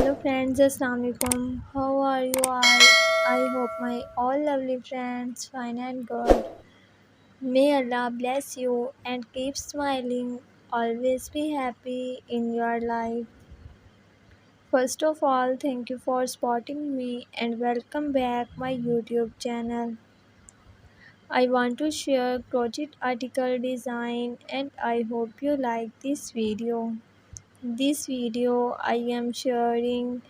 Hello friends, Assalamu alaikum. How are you all? I hope my all lovely friends fine and good. May Allah bless you and keep smiling. Always be happy in your life. First of all, thank you for spotting me and welcome back my YouTube channel. I want to share project article design and I hope you like this video. This video I am sharing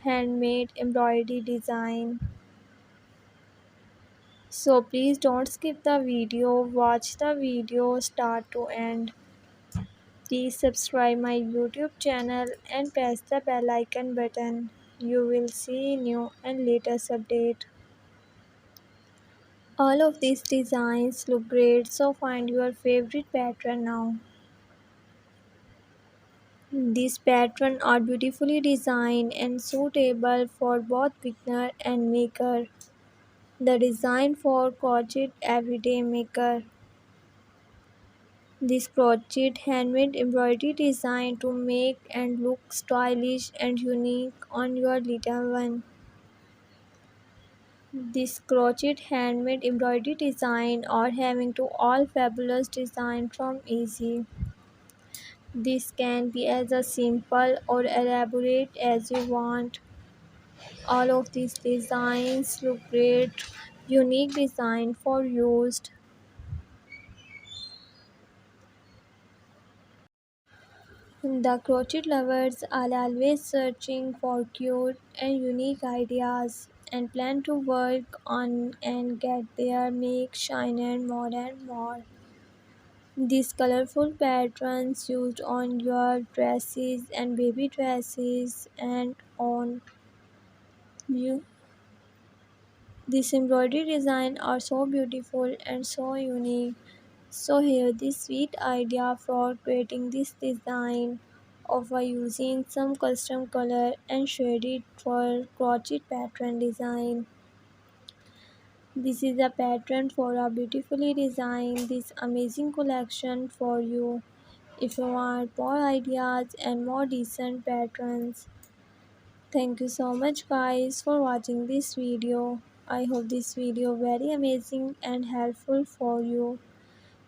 handmade embroidery design. So please don't skip the video, watch the video start to end. Please subscribe my YouTube channel and press the bell icon button. You will see new and latest update. All of these designs look great, so find your favorite pattern now. These patterns are beautifully designed and suitable for both beginner and maker. The design for crochet everyday maker. This crochet handmade embroidery designed to make and look stylish and unique on your little one. This crochet handmade embroidery design are having to all fabulous design from easy. This can be as a simple or elaborate as you want. All of these designs look great, unique design for used. The crochet lovers are always searching for cute and unique ideas and plan to work on and get their make shine and more. These colorful patterns used on your dresses and baby dresses and on you. This embroidery design are so beautiful and so unique. So here this sweet idea for creating this design of using some custom color and shade it for crochet pattern design. This is a pattern for a beautifully designed this amazing collection for you. If you want more ideas and more decent patterns. Thank you so much guys for watching this video. I hope this video very amazing and helpful for you.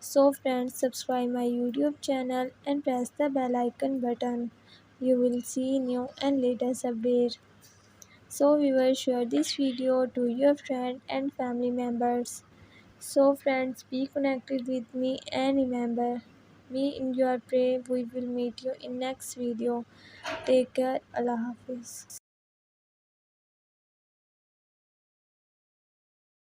So friends, subscribe my YouTube channel and press the bell icon button. You will see new and latest update. So viewers, share this video to your friend and family members. So friends, be connected with me and remember, me in your prayer. We will meet you in next video. Take care. Allah Hafiz.